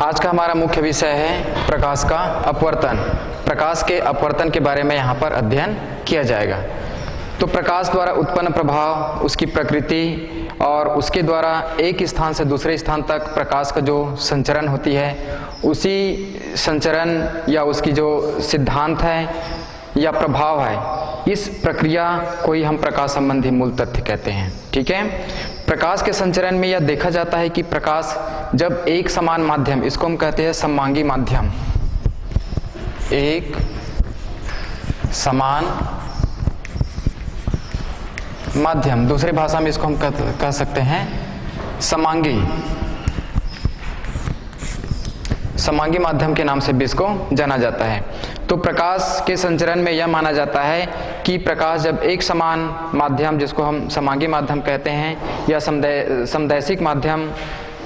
आज का हमारा मुख्य विषय है प्रकाश का अपवर्तन। प्रकाश के अपवर्तन के बारे में यहाँ पर अध्ययन किया जाएगा। तो प्रकाश द्वारा उत्पन्न प्रभाव, उसकी प्रकृति और उसके द्वारा एक स्थान से दूसरे स्थान तक प्रकाश का जो संचरण होती है, उसी संचरण या उसकी जो सिद्धांत है या प्रभाव है, इस प्रक्रिया को ही हम प्रकाश संबंधी मूल तथ्य कहते हैं। ठीक है। प्रकाश के संचरण में यह देखा जाता है कि प्रकाश जब एक समान माध्यम, इसको हम कहते हैं सममांगी माध्यम, एक समान माध्यम, दूसरी भाषा में इसको हम कह सकते हैं समांगी माध्यम के नाम से भी इसको जाना जाता है। तो प्रकाश के संचरण में यह माना जाता है कि प्रकाश जब एक समान माध्यम, जिसको हम समांगी माध्यम कहते हैं, या समदैशिक माध्यम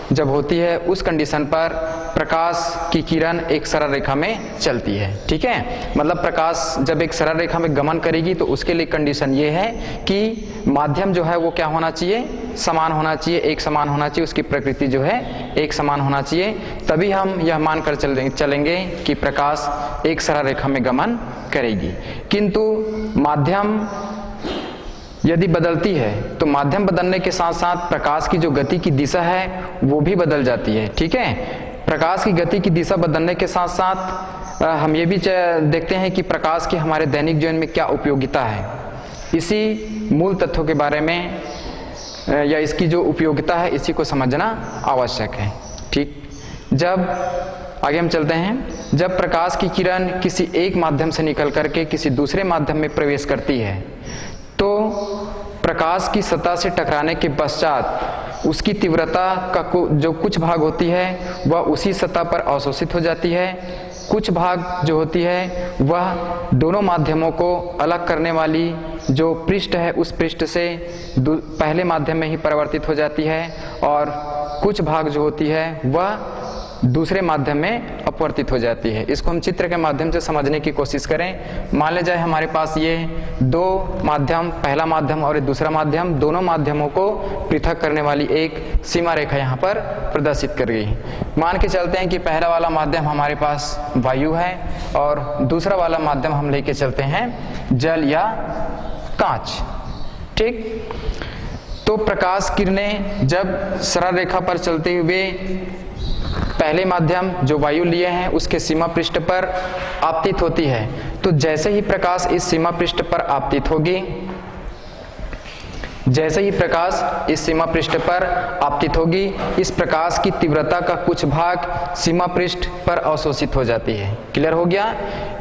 जब होती है, उस कंडीशन पर प्रकाश की किरण एक सरल रेखा में चलती है। ठीक है। मतलब प्रकाश जब एक सरल रेखा में गमन करेगी तो उसके लिए कंडीशन ये है कि माध्यम जो है वो क्या होना चाहिए, समान होना चाहिए, एक समान होना चाहिए, उसकी प्रकृति जो है एक समान होना चाहिए। तभी हम यह मानकर चलेंगे कि प्रकाश एक सरल रेखा में गमन करेगी। किंतु माध्यम यदि बदलती है तो माध्यम बदलने के साथ साथ प्रकाश की जो गति की दिशा है वो भी बदल जाती है। ठीक है। प्रकाश की गति की दिशा बदलने के साथ साथ हम ये भी देखते हैं कि प्रकाश की हमारे दैनिक जीवन में क्या उपयोगिता है। इसी मूल तथ्यों के बारे में या इसकी जो उपयोगिता है, इसी को समझना आवश्यक है। ठीक। जब आगे हम चलते हैं, जब प्रकाश की किरण किसी एक माध्यम से निकल करके किसी दूसरे माध्यम में प्रवेश करती है तो प्रकाश की सतह से टकराने के पश्चात उसकी तीव्रता का जो कुछ भाग होती है वह उसी सतह पर अवशोषित हो जाती है। कुछ भाग जो होती है वह दोनों माध्यमों को अलग करने वाली जो पृष्ठ है उस पृष्ठ से पहले माध्यम में ही परिवर्तित हो जाती है, और कुछ भाग जो होती है वह दूसरे माध्यम में अपवर्तित हो जाती है। इसको हम चित्र के माध्यम से समझने की कोशिश करें। मान ले जाए हमारे पास ये दो माध्यम, पहला माध्यम और दूसरा माध्यम, दोनों माध्यमों को पृथक करने वाली एक सीमा रेखा यहाँ पर प्रदर्शित कर गई। मान के चलते हैं कि पहला वाला माध्यम हमारे पास वायु है और दूसरा वाला माध्यम हम लेके चलते हैं जल या कांच। ठीक। तो प्रकाश किरणें जब सरल रेखा पर चलते हुए पहले माध्यम जो वायु लिए हैं उसके सीमा पृष्ठ पर आपतित होती है, तो जैसे ही प्रकाश इस सीमा पृष्ठ पर आपतित होगी, जैसे ही प्रकाश इस सीमा पृष्ठ पर आपतित होगी, इस प्रकाश की तीव्रता का कुछ भाग सीमा पृष्ठ पर अवशोषित हो जाती है। क्लियर हो गया।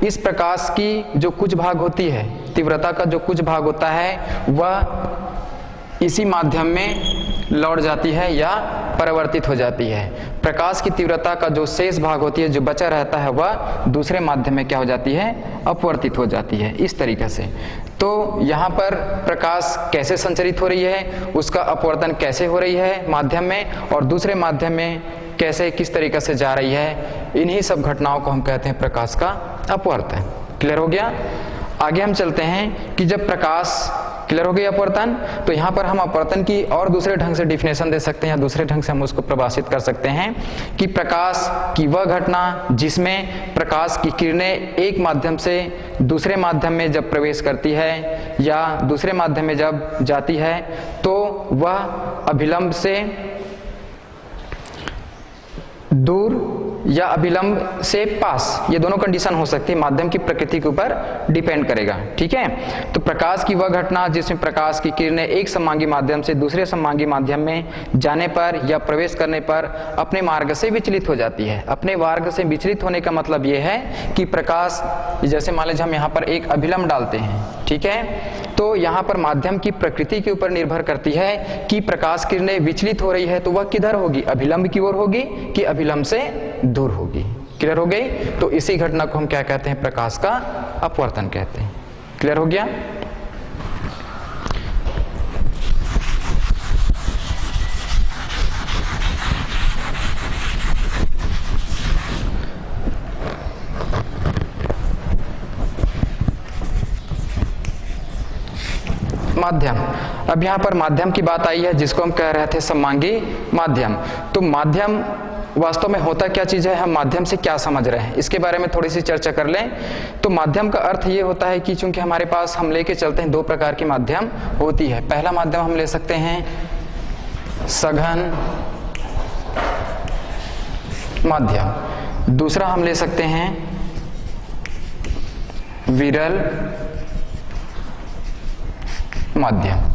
इस प्रकाश की जो कुछ भाग होती है, तीव्रता का जो कुछ भाग होता है वह इसी माध्यम में लौट जाती है या परिवर्तित हो जाती है। प्रकाश की तीव्रता का जो शेष भाग होती है, जो बचा रहता है, वह दूसरे माध्यम में क्या हो जाती है, अपवर्तित हो जाती है। इस तरीके से तो यहाँ पर प्रकाश कैसे संचरित हो रही है, उसका अपवर्तन कैसे हो रही है माध्यम में, और दूसरे माध्यम में कैसे किस तरीके से जा रही है, इन्हीं सब घटनाओं को हम कहते हैं प्रकाश का अपवर्तन। क्लियर हो गया। आगे हम चलते हैं कि जब प्रकाश, क्लियर हो गया अपवर्तन, तो यहाँ पर हम अपवर्तन की और दूसरे ढंग से डिफिनेशन दे सकते हैं या दूसरे ढंग से हम उसको परिभाषित कर सकते हैं कि प्रकाश की वह घटना जिसमें प्रकाश की किरणें एक माध्यम से दूसरे माध्यम में जब प्रवेश करती है या दूसरे माध्यम में जब जाती है तो वह अभिलंब से दूर या अभिलंब से पास, ये दोनों कंडीशन हो सकती है, माध्यम की प्रकृति के ऊपर डिपेंड करेगा। ठीक है। तो प्रकाश की वह घटना जिसमें प्रकाश की किरणें एक सममांगी माध्यम से दूसरे सममांगी माध्यम में जाने पर या प्रवेश करने पर अपने मार्ग से विचलित हो जाती है। अपने मार्ग से विचलित होने का मतलब ये है कि प्रकाश, जैसे मान लीजिए हम यहाँ पर एक अभिलंब डालते हैं, ठीक है, तो यहाँ पर माध्यम की प्रकृति के ऊपर निर्भर करती है कि प्रकाश किरणें विचलित हो रही है तो वह किधर होगी, अभिलंब की ओर होगी कि अभिलंब से दूर होगी। क्लियर हो गई। तो इसी घटना को हम क्या कहते हैं, प्रकाश का अपवर्तन कहते हैं। क्लियर हो गया। माध्यम, अब यहाँ पर माध्यम की बात आई है जिसको हम कह रहे थे सममांगी माध्यम। तो माध्यम वास्तव में होता क्या चीज है, हम माध्यम से क्या समझ रहे हैं, इसके बारे में थोड़ी सी चर्चा कर लें। तो माध्यम का अर्थ ये होता है कि चूंकि हमारे पास हम लेके चलते हैं दो प्रकार की माध्यम होती है। पहला माध्यम हम ले सकते हैं सघन माध्यम, दूसरा हम ले सकते हैं विरल माध्यम।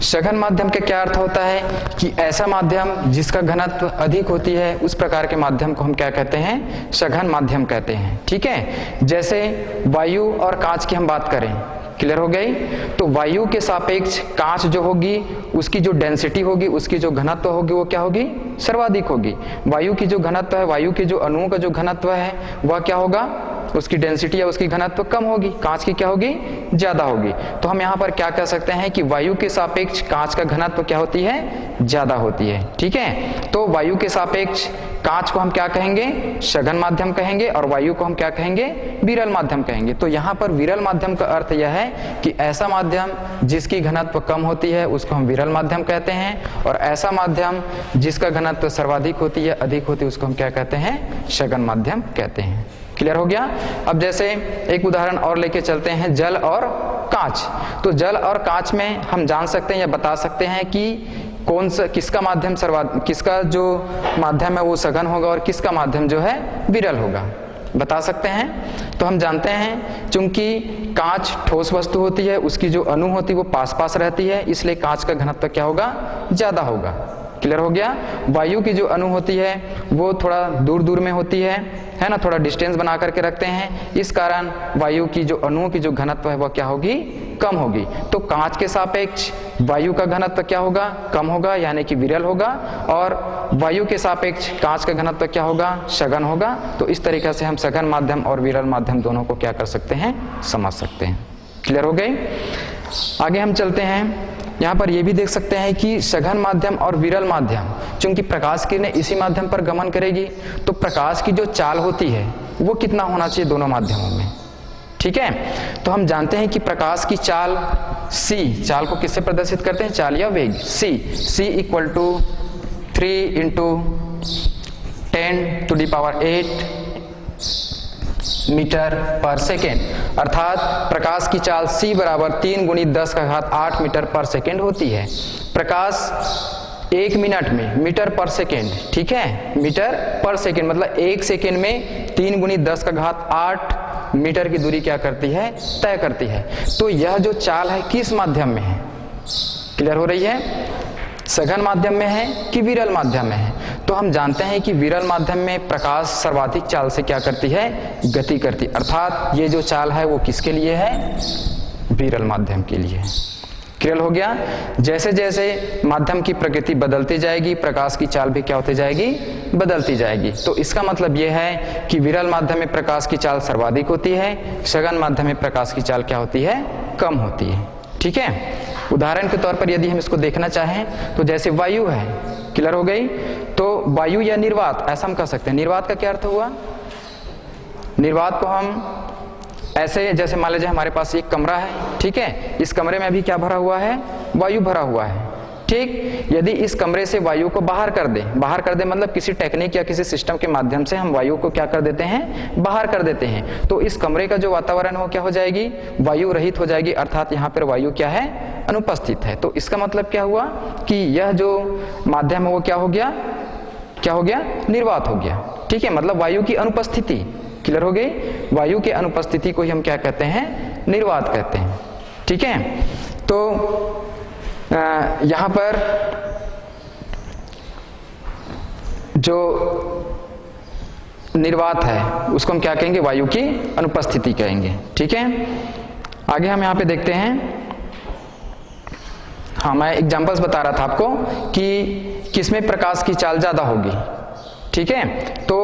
सघन माध्यम का क्या अर्थ होता है कि ऐसा माध्यम जिसका घनत्व अधिक होती है उस प्रकार के माध्यम को हम क्या कहते हैं, सघन माध्यम कहते हैं। ठीक है, जैसे वायु और कांच की हम बात करें, क्लियर हो गई। तो वायु के सापेक्ष कांच जो होगी उसकी जो डेंसिटी होगी, उसकी जो घनत्व होगी वो क्या होगी, सर्वाधिक होगी। वायु की जो घनत्व है, वायु के जो अणुओं का जो घनत्व है वह क्या होगा, उसकी डेंसिटी या उसकी घनत्व कम होगी, कांच की क्या होगी, ज्यादा होगी। तो हम यहाँ पर क्या कह सकते हैं कि वायु के सापेक्ष कांच का घनत्व क्या होती है, ज्यादा होती है। ठीक है, तो वायु के सापेक्ष कांच को हम क्या कहेंगे, सघन माध्यम कहेंगे, और वायु को हम क्या कहेंगे, विरल माध्यम कहेंगे। तो यहाँ पर विरल माध्यम का अर्थ यह है कि ऐसा माध्यम जिसकी घनत्व कम होती है उसको हम विरल माध्यम कहते हैं, और ऐसा माध्यम जिसका घनत्व सर्वाधिक होती है, अधिक होती है, उसको हम क्या कहते हैं, सघन माध्यम कहते हैं। क्लियर हो गया। अब जैसे एक उदाहरण और लेके चलते हैं, जल और कांच। तो जल और कांच में हम जान सकते हैं या बता सकते हैं कि कौन सा, किसका माध्यम किसका जो माध्यम है वो सघन होगा और किसका माध्यम जो है विरल होगा, बता सकते हैं। तो हम जानते हैं चूंकि कांच ठोस वस्तु होती है, उसकी जो अणु होती है वो पास पास रहती है, इसलिए कांच का घनत्व क्या होगा, ज्यादा होगा। क्लियर हो गया। वायु की जो अणु होती है वो थोड़ा दूर दूर में होती है ना, थोड़ा डिस्टेंस बना करके रखते हैं, इस कारण वायु की जो अणुओं की जो घनत्व है वह क्या होगी, कम होगी। तो कांच के सापेक्ष वायु का घनत्व क्या होगा, कम होगा, यानी कि विरल होगा, और वायु के सापेक्ष कांच का घनत्व क्या होगा, सघन होगा। तो इस तरीके से हम सघन माध्यम और विरल माध्यम दोनों को क्या कर सकते हैं, समझ सकते हैं। क्लियर हो गई। आगे हम चलते हैं, यहाँ पर यह भी देख सकते हैं कि सघन माध्यम और विरल माध्यम, चूंकि प्रकाश किरणें इसी माध्यम पर गमन करेगी, तो प्रकाश की जो चाल होती है वो कितना होना चाहिए दोनों माध्यमों में। ठीक है, तो हम जानते हैं कि प्रकाश की चाल c, चाल को किससे प्रदर्शित करते हैं, चाल या वेग, c इक्वल टू 3 × 10⁸ मीटर पर सेकेंड, अर्थात प्रकाश की चाल c बराबर 3 × 10⁸ मीटर पर सेकेंड होती है। प्रकाश 1 मिनट में मीटर पर सेकेंड, ठीक है, मीटर पर सेकेंड मतलब 1 सेकेंड में 3 × 10⁸ मीटर की दूरी क्या करती है, तय करती है। तो यह जो चाल है किस माध्यम में है, क्लियर हो रही है, सघन माध्यम में है कि विरल माध्यम में है। तो हम जानते हैं कि विरल माध्यम में प्रकाश सर्वाधिक चाल से क्या करती है, गति करती, अर्थात ये जो चाल है वो किसके लिए है, विरल माध्यम के लिए। क्लियर हो गया। जैसे जैसे माध्यम की प्रकृति बदलती जाएगी, प्रकाश की चाल भी क्या होती जाएगी, बदलती जाएगी। तो इसका मतलब यह है कि विरल माध्यम में प्रकाश की चाल सर्वाधिक होती है, सघन माध्यम में प्रकाश की चाल क्या होती है, कम होती है। ठीक है, उदाहरण के तौर पर यदि हम इसको देखना चाहें तो जैसे वायु है, क्लियर हो गई, तो वायु या निर्वात ऐसा हम कह सकते हैं। निर्वात का क्या अर्थ हुआ, निर्वात को हम ऐसे, जैसे मान लीजिए हमारे पास एक कमरा है, ठीक है, इस कमरे में अभी क्या भरा हुआ है, वायु भरा हुआ है। ठीक, यदि इस कमरे से वायु को बाहर कर दे मतलब किसी टेक्निक या किसी सिस्टम के माध्यम से हम वायु को क्या कर देते हैं, बाहर कर देते हैं, तो इस कमरे का जो वातावरण है वो क्या हो जाएगी, वायु रहित हो जाएगी, अर्थात यहाँ पर वायु क्या है, अनुपस्थित है। तो इसका मतलब क्या हुआ कि यह जो माध्यम है वो क्या हो गया, निर्वात हो गया। ठीक है, मतलब वायु की अनुपस्थिति, क्लियर हो गई, वायु के अनुपस्थिति को ही हम क्या कहते हैं, निर्वात कहते हैं। ठीक है, तो यहाँ पर जो निर्वात है उसको हम क्या कहेंगे, वायु की अनुपस्थिति कहेंगे। ठीक है, आगे हम यहाँ पे देखते हैं। हाँ, मैं एग्जांपल्स बता रहा था आपको कि किसमें प्रकाश की चाल ज्यादा होगी। ठीक है, तो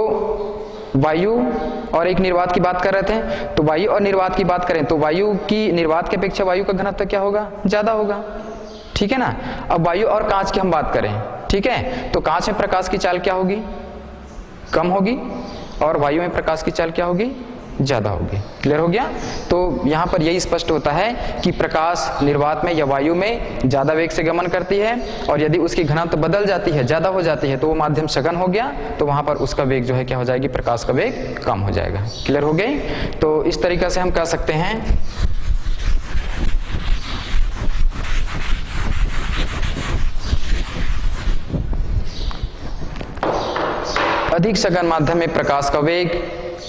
वायु और एक निर्वात की बात कर रहे थे, तो वायु और निर्वात की बात करें तो वायु की, निर्वात की अपेक्षा वायु का घनत्व क्या होगा, ज्यादा होगा। ठीक है ना। अब वायु और कांच की हम बात करें, ठीक है, तो कांच में प्रकाश की चाल क्या होगी, कम होगी, और वायु में प्रकाश की चाल क्या होगी, ज्यादा होगी। क्लियर हो गया? तो यहाँ पर यही स्पष्ट होता है कि प्रकाश निर्वात में या वायु में ज्यादा वेग से गमन करती है, और यदि उसकी घनत्व बदल जाती है, ज्यादा हो जाती है, तो वो माध्यम सघन हो गया, तो वहां पर उसका वेग जो है क्या हो जाएगी, प्रकाश का वेग कम हो जाएगा। क्लियर हो गई? तो इस तरीका से हम कह सकते हैं अधिक सघन माध्यम में प्रकाश का वेग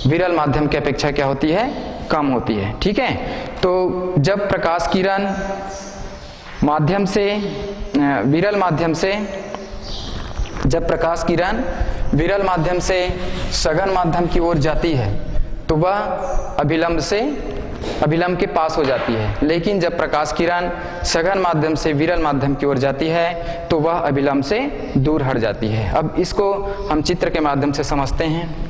विरल माध्यम की अपेक्षा क्या होती है, कम होती है। ठीक है? तो जब प्रकाश किरण माध्यम से विरल माध्यम से जब प्रकाश किरण विरल माध्यम से सघन माध्यम की ओर जाती है तो वह अभिलंब के पास हो जाती है, लेकिन जब प्रकाश किरण सघन माध्यम से विरल माध्यम की ओर जाती है तो वह अभिलंब से दूर हट जाती है। अब इसको हम चित्र के माध्यम से समझते हैं।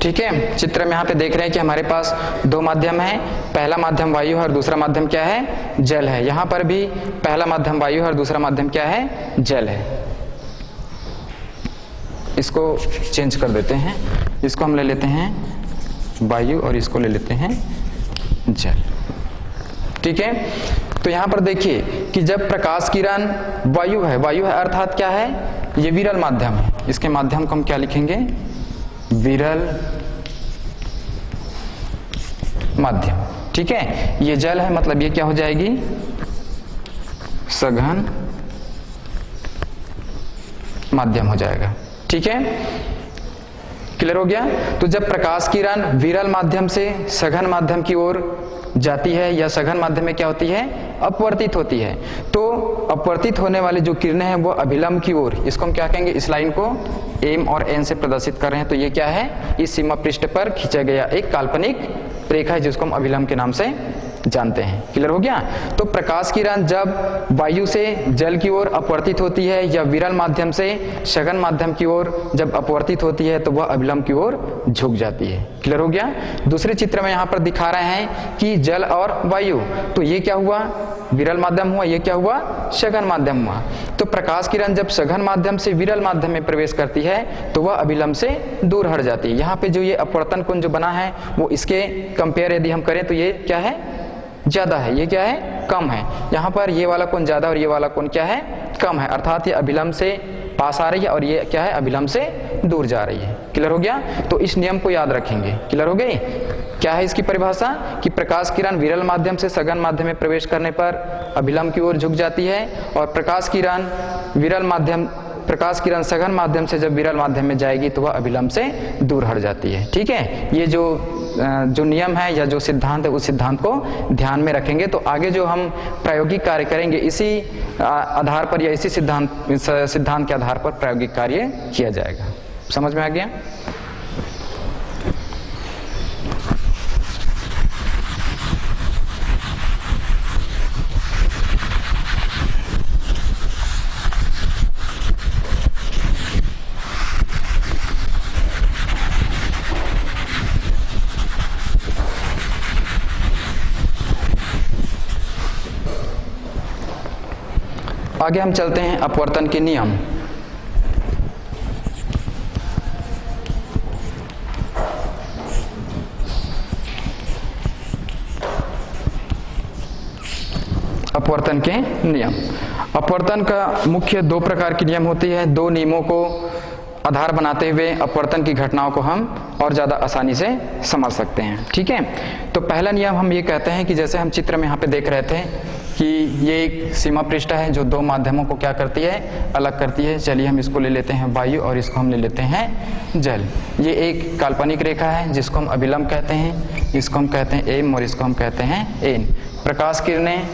ठीक है? चित्र में यहाँ पे देख रहे हैं कि हमारे पास दो माध्यम है, पहला माध्यम वायु है और दूसरा माध्यम क्या है, जल है। यहाँ पर भी पहला माध्यम वायु है और दूसरा माध्यम क्या है, जल है। इसको चेंज कर देते हैं, इसको हम ले लेते हैं वायु और इसको ले लेते हैं जल। ठीक है? तो यहाँ पर देखिए कि जब प्रकाश किरण वायु है अर्थात क्या है, ये विरल माध्यम है, इसके माध्यम को हम क्या लिखेंगे, विरल माध्यम। ठीक है? ये जल है, मतलब ये क्या हो जाएगी, सघन माध्यम हो जाएगा। ठीक है? क्लियर हो गया? तो जब प्रकाश किरण विरल माध्यम से सघन माध्यम की ओर जाती है या सघन माध्यम में क्या होती है, अपवर्तित होती है, तो अपवर्तित होने वाली जो किरणें हैं वो अभिलंब की ओर, इसको हम क्या कहेंगे, इस लाइन को एम और एन से प्रदर्शित कर रहे हैं। तो ये क्या है, इस सीमा पृष्ठ पर खींचा गया एक काल्पनिक रेखा है जिसको हम अभिलंब के नाम से जानते हैं। क्लियर हो गया? तो प्रकाश किरण जब वायु से जल की ओर अपवर्तित होती है या विरल माध्यम से सघन माध्यम की ओर जब अपवर्तित होती है तो वह अभिलंब की ओर झुक जाती है। क्लियर हो गया? दूसरे चित्र में यहाँ पर दिखा रहे हैं कि जल और वायु, तो ये क्या हुआ, विरल माध्यम हुआ, ये क्या हुआ, सघन माध्यम हुआ। तो प्रकाश किरण जब सघन माध्यम से विरल माध्यम में प्रवेश करती है तो वह अभिलंब से दूर हट जाती है। यहाँ पे जो ये अपवर्तन कोण जो बना है वो इसके कंपेयर यदि हम करें तो ये क्या है, ज्यादा है, ये क्या है, कम है। यहाँ पर ये वाला कोण ज्यादा और ये वाला कोण क्या है, कम है, अर्थात ये अभिलंब से पास आ रही है और ये क्या है, अभिलंब से दूर जा रही है। क्लियर हो गया? तो इस नियम को याद रखेंगे। क्लियर हो गई? क्या है इसकी परिभाषा, कि प्रकाश किरण विरल माध्यम से सघन माध्यम में प्रवेश करने पर अभिलंब की ओर झुक जाती है, और प्रकाश किरण सघन माध्यम से जब विरल माध्यम में जाएगी तो वह अभिलंब से दूर हट जाती है। ठीक है? ये जो नियम है या जो सिद्धांत है उस सिद्धांत को ध्यान में रखेंगे तो आगे जो हम प्रायोगिक कार्य करेंगे इसी आधार पर या इसी सिद्धांत के आधार पर प्रायोगिक कार्य किया जाएगा। समझ में आ गया? आगे हम चलते हैं अपवर्तन के नियम। अपवर्तन के नियम। अपवर्तन का मुख्य दो प्रकार के नियम होती है। दो नियमों को आधार बनाते हुए अपवर्तन की घटनाओं को हम और ज़्यादा आसानी से समझ सकते हैं। ठीक है, तो पहला नियम हम ये कहते हैं कि जैसे हम चित्र में यहाँ पे देख रहे थे कि ये एक सीमा पृष्ठ है जो दो माध्यमों को क्या करती है, अलग करती है। चलिए हम इसको ले लेते हैं वायु और इसको हम ले लेते हैं जल। ये एक काल्पनिक रेखा है जिसको हम अभिलंब कहते हैं, इसको हम कहते हैं एम और इसको हम कहते हैं एन। प्रकाश किरणें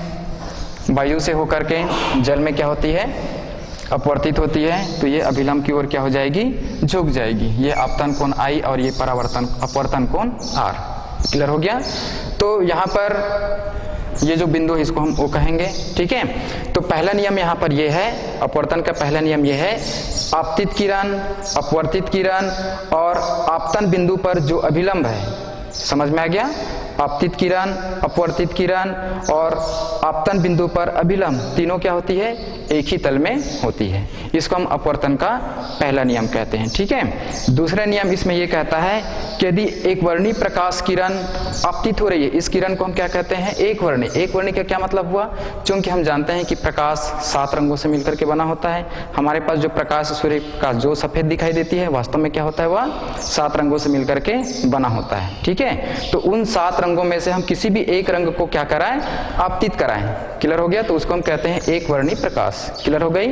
वायु से होकर के जल में क्या होती है, अपवर्तित होती है, तो ये अभिलंब की ओर क्या हो जाएगी, झुक जाएगी। ये आपतन कोण आई और ये अपवर्तन कोण आर। क्लियर हो गया। तो यहाँ पर ये जो बिंदु है इसको हम ओ कहेंगे। ठीक है, तो पहला नियम यहाँ पर ये है, अपवर्तन का पहला नियम ये है, आपतित किरण, अपवर्तित किरण और आपतन बिंदु पर जो अभिलंब है, समझ में आ गया। आपतित किरण, अपवर्तित किरण और आपतन बिंदु पर अभिलंब तीनों क्या होती है, एक ही तल में होती है। इसको हम अपवर्तन का पहला नियम कहते हैं। ठीक है, दूसरा नियम इसमें यह कहता है कि यदि एक वर्णी प्रकाश किरण आपतित हो रही है, इस किरण को हम क्या कहते हैं, एक वर्णी। एक वर्णी का क्या मतलब हुआ, चूंकि हम जानते हैं कि प्रकाश 7 रंगों से मिलकर के बना होता है। हमारे पास जो प्रकाश सूर्य का जो सफेद दिखाई देती है, वास्तव में क्या होता है, वह 7 रंगों से मिलकर के बना होता है। ठीक है, तो उन 7 रंगों में से हम किसी भी एक रंग को क्या कराएं, आपतित कराएं। क्लियर हो गया, तो उसको हम कहते हैं एक वर्णी प्रकाश। क्लियर हो गई।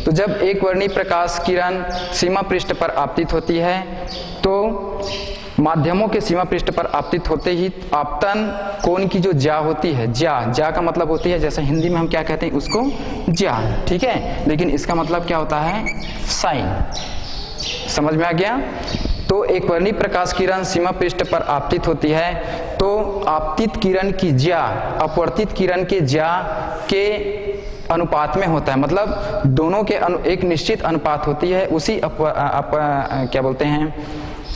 तो जब एक वर्णी प्रकाश किरण सीमा पृष्ठ पर आपतित होती है तो माध्यमों के सीमा पृष्ठ पर आपतित होते ही आपतन कोण की जो ज्या होती है, ज्या का मतलब होती है, जैसे हिंदी में हम क्या कहते हैं उसको, ज्या। ठीक है, लेकिन इसका मतलब क्या होता है, साइन। समझ में आ गया। तो एक वर्णी प्रकाश किरण सीमा पृष्ठ पर आपतित होती है तो आपतित किरण की ज्या अपवर्तित किरण के ज्या के अनुपात में होता है। मतलब दोनों के एक निश्चित अनुपात होती है, उसी क्या बोलते हैं,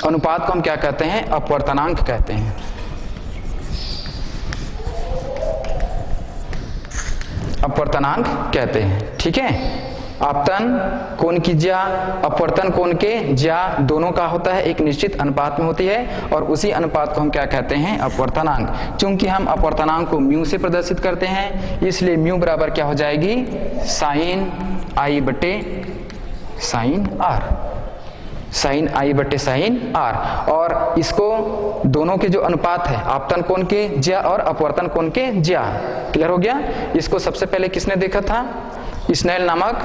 अनुपात को हम क्या कहते हैं, अपवर्तनांक कहते हैं। अपवर्तनांक कहते हैं। ठीक है, आपतन कोण की ज्या, अपवर्तन कोण के ज्या दोनों का होता है, एक निश्चित अनुपात में होती है और उसी अनुपात को हम क्या कहते हैं, अपवर्तनांक। चूंकि हम अपवर्तनांक को म्यू से प्रदर्शित करते हैं, इसलिए म्यू बराबर क्या हो जाएगी, साइन आई बटे साइन आर, साइन आई बटे साइन आर। और इसको दोनों के जो अनुपात है, आपतन कोण के ज्या और अपवर्तन कोण के ज्या। क्लियर हो गया। इसको सबसे पहले किसने देखा था, स्नेल नामक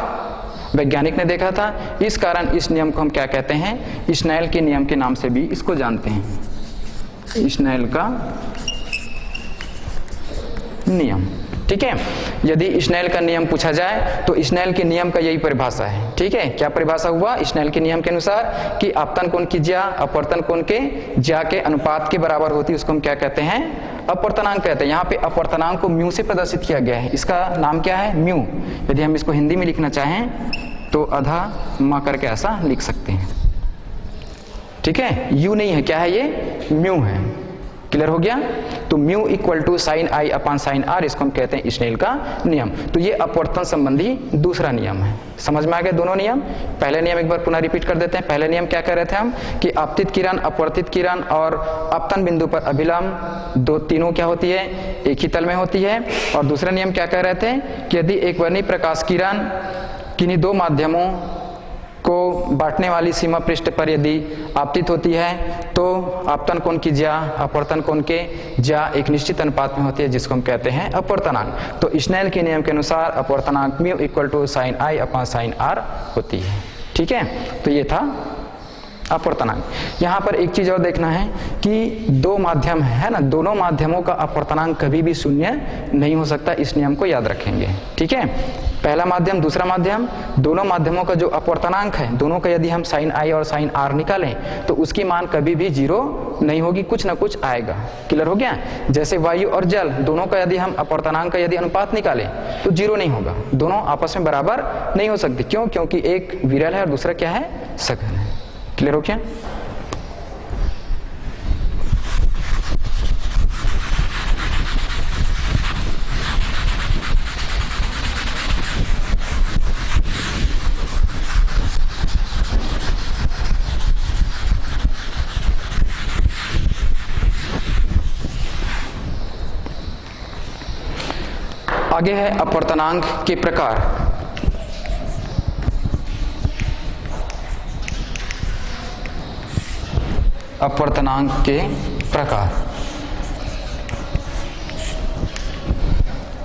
वैज्ञानिक ने देखा था। इस कारण इस नियम को हम क्या कहते हैं, स्नेल के नियम के नाम से भी इसको जानते हैं, स्नेल का नियम। ठीक है, यदि स्नेल का नियम पूछा जाए तो स्नेल के नियम का यही परिभाषा है। ठीक है, क्या परिभाषा हुआ स्नेल के नियम के अनुसार कि आपतन कोण की ज्या अपवर्तन कोण के ज्या के अनुपात के बराबर होती है, उसको हम क्या कहते हैं, अपवर्तनांक कहते हैं। यहाँ पे अपवर्तनांक को म्यू से प्रदर्शित किया गया है, इसका नाम क्या है, म्यू। यदि हम इसको हिंदी में लिखना चाहें तो आधा मा करके ऐसा लिख सकते हैं। ठीक है, यू नहीं है, क्या है ये, म्यू है। क्लियर हो गया। तो mu equal to sine I upon sine R, इसको हम कहते हैं स्नेल का नियम। तो ये अपवर्तन संबंधी दूसरा नियम है। समझ में आ गया दोनों नियम। पहले नियम एक बार पुनः रिपीट कर देते हैं। पहले नियम क्या कह रहे थे हम कि आपतित किरण, अपवर्तित किरण और आपतन बिंदु पर अभिलंब तीनों क्या होती है, एक ही तल में होती है। और दूसरा नियम क्या कह रहे थे कि यदि एक वर्णी प्रकाश किरण किन्हीं दो माध्यमों को बांटने वाली सीमा पृष्ठ पर यदि आपतित होती है तो आपतन कोण की ज्या अपवर्तन कोण के ज्या एक निश्चित अनुपात में होती है, जिसको हम कहते हैं अपवर्तनांक। तो स्नेल के नियम के अनुसार अपवर्तनांक mu equal to sine I upon sine R होती है। ठीक है, तो ये था अपवर्तनांक। यहाँ पर एक चीज और देखना है कि दो माध्यम है ना, दोनों माध्यमों का अपवर्तनांक कभी भी शून्य नहीं हो सकता, इस नियम को याद रखेंगे। ठीक है, पहला माध्यम दूसरा माध्यम, दोनों माध्यमों का जो अपवर्तनांक है, दोनों का यदि हम साइन आई और साइन आर निकालें तो उसकी मान कभी भी 0 नहीं होगी, कुछ ना कुछ आएगा। क्लियर हो गया। जैसे वायु और जल दोनों का यदि हम अपवर्तनांक का यदि अनुपात निकालें तो 0 नहीं होगा, दोनों आपस में बराबर नहीं हो सकते। क्यों, क्योंकि एक विरल है और दूसरा क्या है, सघन है। क्लियर हो क्या। आगे है अपवर्तनांक के प्रकार। अपवर्तनांक के प्रकार।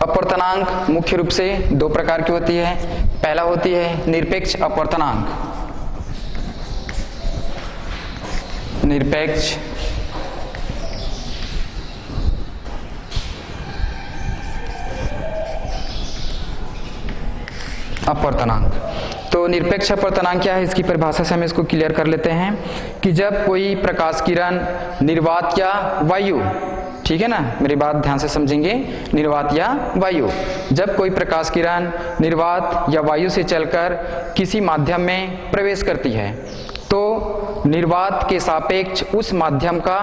अपवर्तनांक मुख्य रूप से दो प्रकार की होती है। पहला होती है निरपेक्ष अपवर्तनांक। निरपेक्ष अपवर्तनांक। तो निरपेक्ष अपवर्तनांक क्या है, इसकी परिभाषा से हम इसको क्लियर कर लेते हैं कि जब कोई प्रकाश किरण निर्वात या वायु, ठीक है ना, मेरी बात ध्यान से समझेंगे, निर्वात या वायु, जब कोई प्रकाश किरण निर्वात या वायु से चलकर किसी माध्यम में प्रवेश करती है तो निर्वात के सापेक्ष उस माध्यम का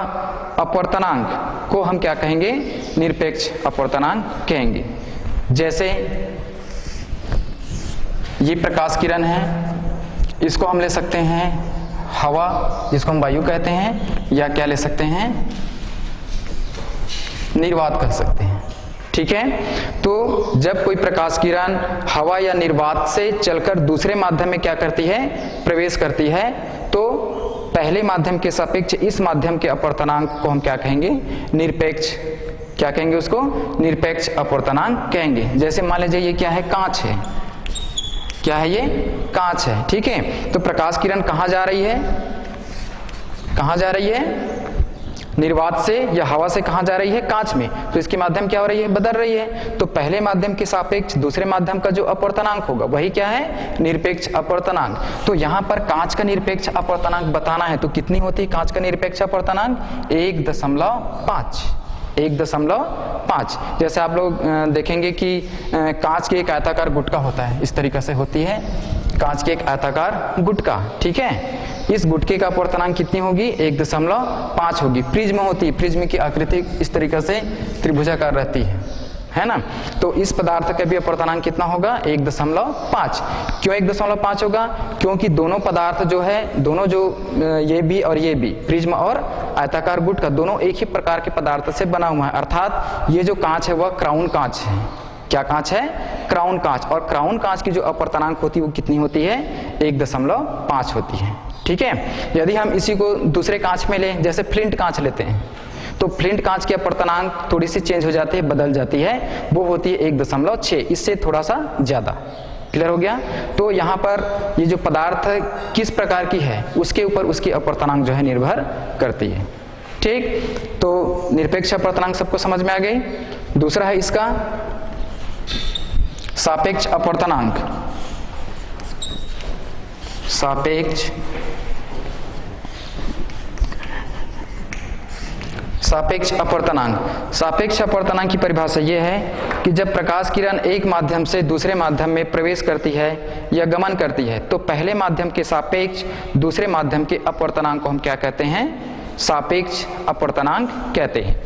अपवर्तनांक को हम क्या कहेंगे, निरपेक्ष अपवर्तनांक कहेंगे। जैसे ये प्रकाश किरण है, इसको हम ले सकते हैं हवा, जिसको हम वायु कहते हैं, या क्या ले सकते हैं, निर्वात कह सकते हैं, ठीक है। तो जब कोई प्रकाश किरण हवा या निर्वात से चलकर दूसरे माध्यम में क्या करती है, प्रवेश करती है, तो पहले माध्यम के सापेक्ष इस माध्यम के अपवर्तनांक को हम क्या कहेंगे, निरपेक्ष, क्या कहेंगे उसको, निरपेक्ष अपवर्तनांक कहेंगे। जैसे मान लीजिए ये क्या है, कांच है, क्या है ये, कांच है, ठीक है। तो प्रकाश किरण कहाँ जा रही है, कहाँ जा रही है, निर्वात से या हवा से कहाँ जा रही है, कांच में, तो इसकी माध्यम क्या हो रही है, बदल रही है। तो पहले माध्यम के सापेक्ष दूसरे माध्यम का जो अपवर्तनांक होगा वही क्या है, निरपेक्ष अपवर्तनांक। तो यहाँ पर कांच का निरपेक्ष अपवर्तनांक बताना है तो कितनी होती है कांच का निरपेक्ष अपवर्तनांक, 1.5, 1.5। जैसे आप लोग देखेंगे कि कांच की एक आयताकार गुटका होता है, इस तरीके से होती है कांच की एक आयताकार गुटका, ठीक है। इस गुटके का अपवर्तनांक कितनी होगी, 1.5 होगी। प्रिज्म होती है, प्रिज्म की आकृति इस तरीके से त्रिभुजाकार रहती है ना। तो इस पदार्थ का भी अपवर्तनांक कितना होगा, 1.5। क्यों 1.5 होगा, क्योंकि दोनों पदार्थ जो है, दोनों जो ये भी और ये भी, प्रिज्म और आयताकार गुटका, दोनों एक ही प्रकार के पदार्थ से बना हुआ है। अर्थात ये जो कांच है वह क्राउन कांच है। क्या कांच है, क्राउन कांच। और क्राउन कांच की जो अपवर्तनांक होती है वो कितनी होती है, 1.5 होती है, ठीक है। यदि हम इसी को दूसरे कांच में लें, जैसे फ्लिंट कांच लेते हैं, तो फ्लिंट कांच की अपवर्तनांक थोड़ी सी चेंज हो जाती है, बदल जाती है, वो होती है 1.6, इससे थोड़ा सा ज्यादा। क्लियर हो गया। तो यहाँ पर ये जो पदार्थ किस प्रकार की है उसके ऊपर उसकी अपवर्तनांक जो है निर्भर करती है, ठीक। तो निरपेक्ष अपवर्तनांक सबको समझ में आ गई। दूसरा है इसका सापेक्ष अपवर्तनांक। सापेक्ष अपवर्तनांक। सापेक्ष अपवर्तनांक की परिभाषा यह है कि जब प्रकाश किरण एक माध्यम से दूसरे माध्यम में प्रवेश करती है या गमन करती है तो पहले माध्यम के सापेक्ष दूसरे माध्यम के अपवर्तनांक को हम क्या कहते हैं, सापेक्ष अपवर्तनांक कहते हैं।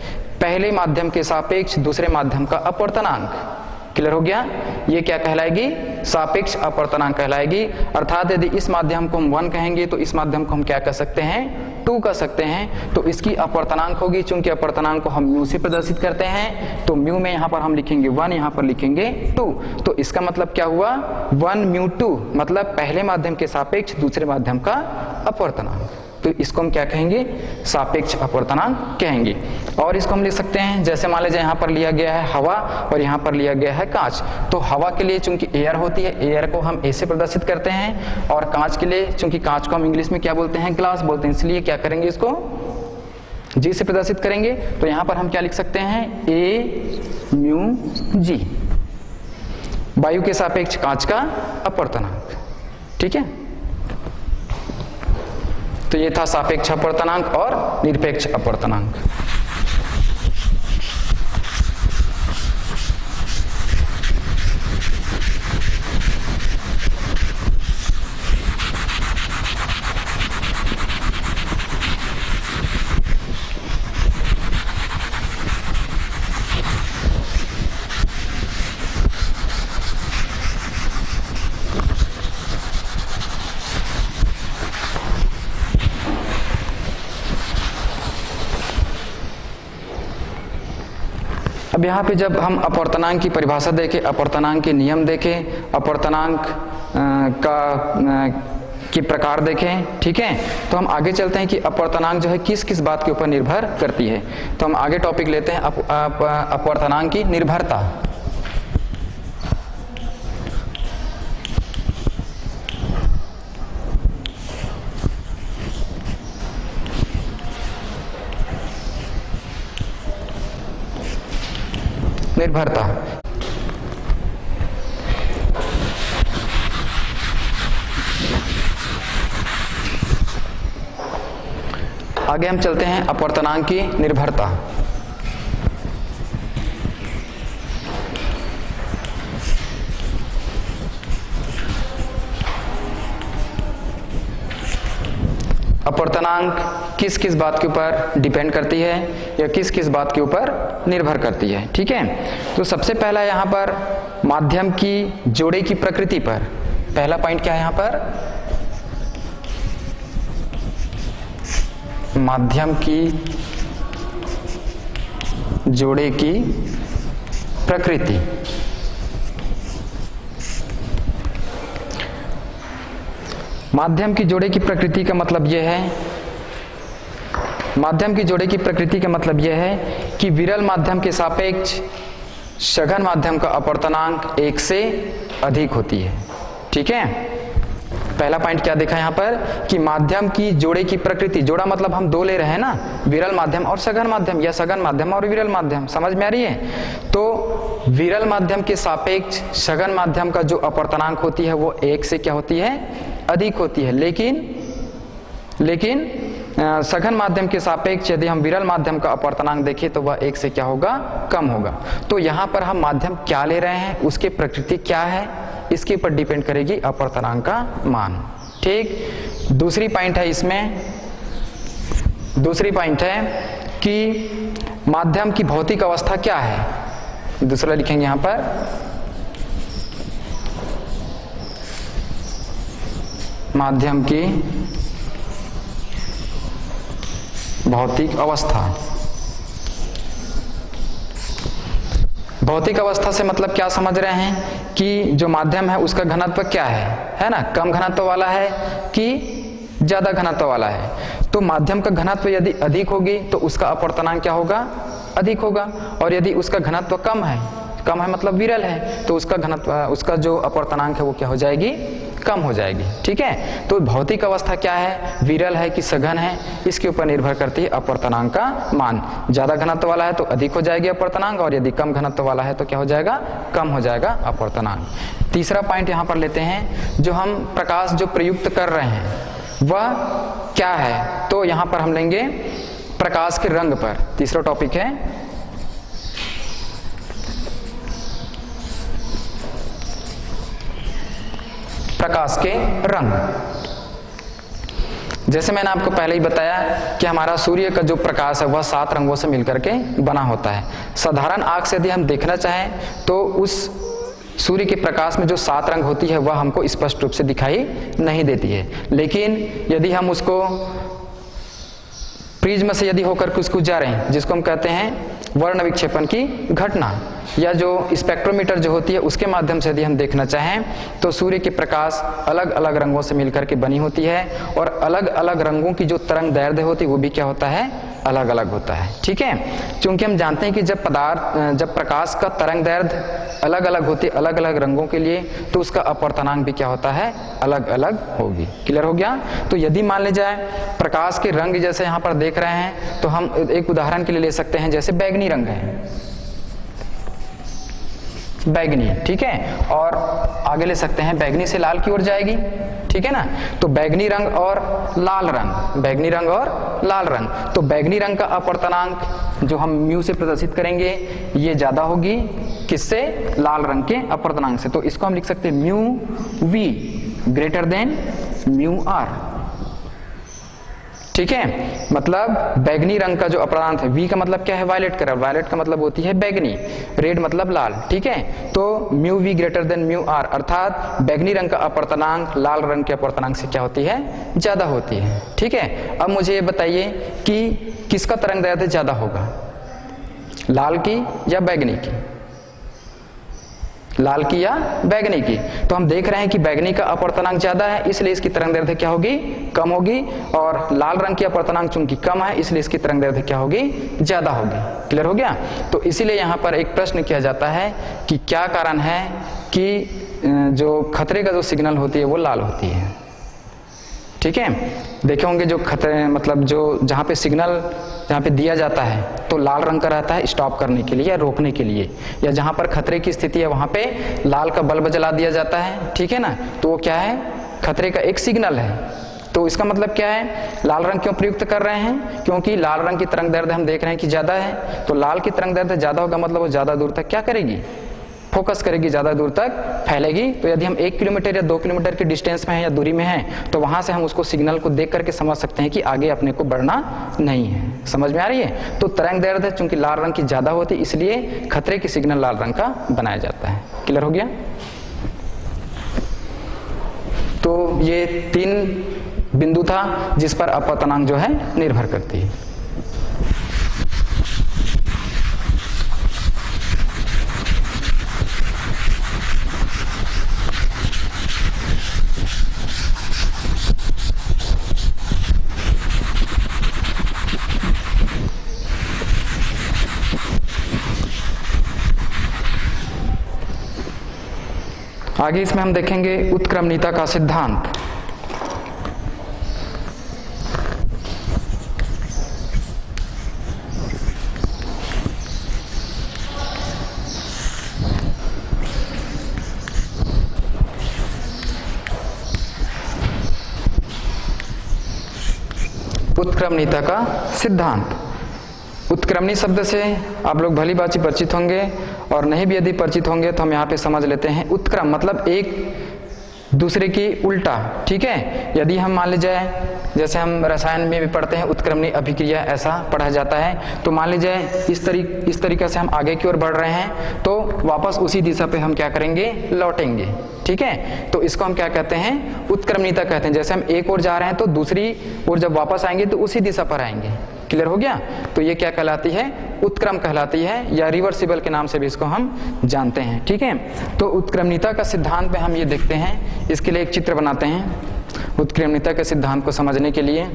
पहले माध्यम के सापेक्ष दूसरे माध्यम का अपवर्तनांक। क्लियर हो गया। ये क्या कहलाएगी, सापेक्ष अपवर्तनांक कहलाएगी। अर्थात यदि इस माध्यम को हम 1 कहेंगे तो इस माध्यम को हम क्या कह सकते हैं, 2 कह सकते हैं। तो इसकी अपवर्तनांक होगी, चूंकि अपवर्तनांक को हम म्यू से प्रदर्शित करते हैं, तो म्यू में यहाँ पर हम लिखेंगे 1, यहाँ पर लिखेंगे 2। तो इसका मतलब क्या हुआ, 1 म्यू 2, मतलब पहले माध्यम के सापेक्ष दूसरे माध्यम का अपवर्तनांक। तो इसको हम क्या कहेंगे, सापेक्ष अपवर्तनांक कहेंगे। और इसको हम लिख सकते हैं, जैसे मान लीजिए यहाँ पर लिया गया है हवा और यहाँ पर लिया गया है कांच। तो हवा के लिए चूंकि एयर होती है, एयर को हम ए से प्रदर्शित करते हैं, और कांच के लिए चूंकि कांच को हम इंग्लिश में क्या बोलते हैं, ग्लास बोलते हैं, इसलिए क्या करेंगे, इसको जी से प्रदर्शित करेंगे। तो यहाँ पर हम क्या लिख सकते हैं, ए म्यू जी, वायु के सापेक्ष कांच का अपवर्तनांक, ठीक है। तो ये था सापेक्ष अपवर्तनांक और निरपेक्ष अपवर्तनांक। अब यहाँ पे जब हम अपवर्तनांक की परिभाषा देखें, अपवर्तनांक के नियम देखें, अपवर्तनांक के प्रकार देखें, ठीक है, तो हम आगे चलते हैं कि अपवर्तनांक जो है किस किस बात के ऊपर निर्भर करती है। तो हम आगे टॉपिक लेते हैं अपवर्तनांक की निर्भरता। निर्भरता आगे हम चलते हैं अपवर्तनांक की निर्भरता। अपवर्तनांक किस किस बात के ऊपर डिपेंड करती है या किस किस बात के ऊपर निर्भर करती है, ठीक है। तो सबसे पहला यहाँ पर माध्यम की जोड़े की प्रकृति पर, पहला पॉइंट क्या है यहाँ पर, माध्यम की जोड़े की प्रकृति। माध्यम की जोड़े की प्रकृति का मतलब यह है, माध्यम की जोड़े की प्रकृति का मतलब यह है कि विरल माध्यम के सापेक्ष सघन माध्यम का अपवर्तनांक 1 से अधिक होती है, ठीक है। पहला पॉइंट क्या देखा यहाँ पर कि माध्यम की जोड़े की प्रकृति, जोड़ा मतलब हम दो ले रहे हैं ना, विरल माध्यम और सघन माध्यम या सघन माध्यम और विरल माध्यम, समझ में आ रही है। तो विरल माध्यम के सापेक्ष सघन माध्यम का जो अपवर्तनांक होती है वो 1 से क्या होती है, अधिक होती है। लेकिन सघन माध्यम के सापेक्ष यदि हम विरल माध्यम का अपवर्तनांक देखें तो वह 1 से क्या होगा, कम होगा। तो यहाँ पर हम माध्यम क्या ले रहे हैं, उसकी प्रकृति क्या है, इसके ऊपर डिपेंड करेगी अपवर्तनांक का मान, ठीक। दूसरी पॉइंट है इसमें, दूसरी पॉइंट है कि माध्यम की भौतिक अवस्था क्या है, दूसरा लिखेंगे यहाँ पर, माध्यम की भौतिक अवस्था। भौतिक अवस्था से मतलब क्या समझ रहे हैं कि जो माध्यम है उसका घनत्व क्या है ना, कम घनत्व वाला है कि ज्यादा घनत्व वाला है। तो माध्यम का घनत्व यदि अधिक होगी तो उसका अपवर्तनांक क्या होगा, अधिक होगा। और यदि उसका घनत्व कम है, कम है मतलब विरल है, तो उसका घनत्व, उसका जो अपवर्तनांक है वो क्या हो जाएगी, कम हो जाएगी, ठीक है। तो भौतिक अवस्था क्या है, विरल है कि सघन है, इसके ऊपर निर्भर करती है अपवर्तनांक का मान। ज्यादा घनत्व वाला है तो अधिक हो जाएगी अपवर्तनांक, और यदि कम घनत्व वाला है तो क्या हो जाएगा, कम हो जाएगा अपवर्तनांक। तीसरा पॉइंट यहाँ पर लेते हैं, जो हम प्रकाश जो प्रयुक्त कर रहे हैं वह क्या है। तो यहाँ पर हम लेंगे प्रकाश के रंग पर, तीसरा टॉपिक है प्रकाश के रंग। जैसे मैंने आपको पहले ही बताया कि हमारा सूर्य का जो प्रकाश है वह 7 रंगों से मिलकर के बना होता है। साधारण आंख से यदि हम देखना चाहें तो उस सूर्य के प्रकाश में जो 7 रंग होती है वह हमको स्पष्ट रूप से दिखाई नहीं देती है। लेकिन यदि हम उसको प्रिज्म से यदि होकर के उसको जा रहे हैं, जिसको हम कहते हैं वर्ण विक्षेपण की घटना, या जो स्पेक्ट्रोमीटर जो होती है उसके माध्यम से यदि हम देखना चाहें तो सूर्य के प्रकाश अलग अलग रंगों से मिलकर के बनी होती है, और अलग अलग रंगों की जो तरंग दैर्ध्य होती है वो भी क्या होता है, अलग अलग होता है, ठीक है। क्योंकि हम जानते हैं कि जब प्रकाश का तरंग दैर्ध्य अलग अलग होती है अलग अलग रंगों के लिए, तो उसका अपवर्तनांक भी क्या होता है, अलग अलग होगी। क्लियर हो गया। तो यदि मान ले जाए प्रकाश के रंग जैसे यहाँ पर देख रहे हैं, तो हम एक उदाहरण के लिए ले सकते हैं, जैसे बैगनी रंग है, बैगनी, ठीक है, और आगे ले सकते हैं बैगनी से लाल की ओर जाएगी, ठीक है ना। तो बैगनी रंग और लाल रंग, बैगनी रंग और लाल रंग, तो बैगनी रंग का अपवर्तनांक जो हम म्यू से प्रदर्शित करेंगे ये ज्यादा होगी किससे, लाल रंग के अपवर्तनांक से। तो इसको हम लिख सकते हैं mu V greater than mu R, ठीक है। मतलब बैगनी रंग का जो अपवर्तनांक है, वी का मतलब क्या है, वायलेट कलर, वायलेट का मतलब होती है बैगनी, रेड मतलब लाल, ठीक है। तो mu V greater than mu R, अर्थात बैगनी रंग का अपवर्तनांक लाल रंग के अपवर्तनांक से क्या होती है, ज्यादा होती है, ठीक है। अब मुझे ये बताइए कि किसका तरंग दैर्ध्य ज्यादा होगा, लाल की या बैंगनी की, लाल की या बैंगनी की। तो हम देख रहे हैं कि बैंगनी का अपवर्तनांक ज्यादा है, इसलिए इसकी तरंगदैर्ध्य क्या होगी, कम होगी, और लाल रंग की अपवर्तनांक चूंकि कम है इसलिए इसकी तरंगदैर्ध्य क्या होगी, ज्यादा होगी। क्लियर हो गया। तो इसीलिए यहाँ पर एक प्रश्न किया जाता है कि क्या कारण है कि जो खतरे का जो सिग्नल होती है वो लाल होती है। ठीक है, देखे होंगे जो खतरे मतलब जो जहाँ पे सिग्नल जहाँ पे दिया जाता है तो लाल रंग का रहता है स्टॉप करने के लिए या रोकने के लिए, या जहाँ पर खतरे की स्थिति है वहाँ पे लाल का बल्ब जला दिया जाता है। ठीक है ना, तो वो क्या है, खतरे का एक सिग्नल है। तो इसका मतलब क्या है, लाल रंग क्यों प्रयुक्त कर रहे हैं, क्योंकि लाल रंग की तरंगदैर्ध्य हम देख रहे हैं कि ज्यादा है, तो लाल की तरंगदैर्ध्य ज्यादा होगा मतलब वो ज्यादा दूर तक क्या करेगी, फोकस करेगी, ज्यादा दूर तक फैलेगी। तो यदि हम 1 किलोमीटर या 2 किलोमीटर के डिस्टेंस में है या दूरी में है तो वहां से हम उसको सिग्नल को देख करके समझ सकते हैं कि आगे अपने को बढ़ना नहीं है। समझ में आ रही है। तो तरंगदैर्ध्य चूंकि लाल रंग की ज्यादा होती है इसलिए खतरे की सिग्नल लाल रंग का बनाया जाता है। क्लियर हो गया। तो ये 3 बिंदु था जिस पर अपवर्तनांक जो है निर्भर करती है। आगे इसमें हम देखेंगे उत्क्रमणीयता का सिद्धांत। उत्क्रमणीयता का सिद्धांत। उत्क्रमणी शब्द से आप लोग भली भांति परिचित होंगे, और नहीं भी यदि परिचित होंगे तो हम यहाँ पे समझ लेते हैं। उत्क्रम मतलब एक दूसरे की उल्टा। ठीक है, यदि हम मान लीजिए जैसे हम रसायन में भी पढ़ते हैं उत्क्रमणी अभिक्रिया ऐसा पढ़ा जाता है, तो मान लीजिए इस तरीके से हम आगे की ओर बढ़ रहे हैं तो वापस उसी दिशा पे हम क्या करेंगे, लौटेंगे। ठीक है, तो इसको हम क्या कहते हैं, उत्क्रमणीयता कहते हैं। जैसे हम एक ओर जा रहे हैं तो दूसरी ओर जब वापस आएंगे तो उसी दिशा पर आएंगे। क्लियर हो गया। तो ये क्या कहलाती है, उत्क्रम कहलाती है, या रिवर्सिबल के नाम से भी इसको हम जानते हैं। ठीक है, तो उत्क्रमणीयता का सिद्धांत में हम ये देखते हैं, इसके लिए एक चित्र बनाते हैं उत्क्रमणीयता के सिद्धांत को समझने के लिए।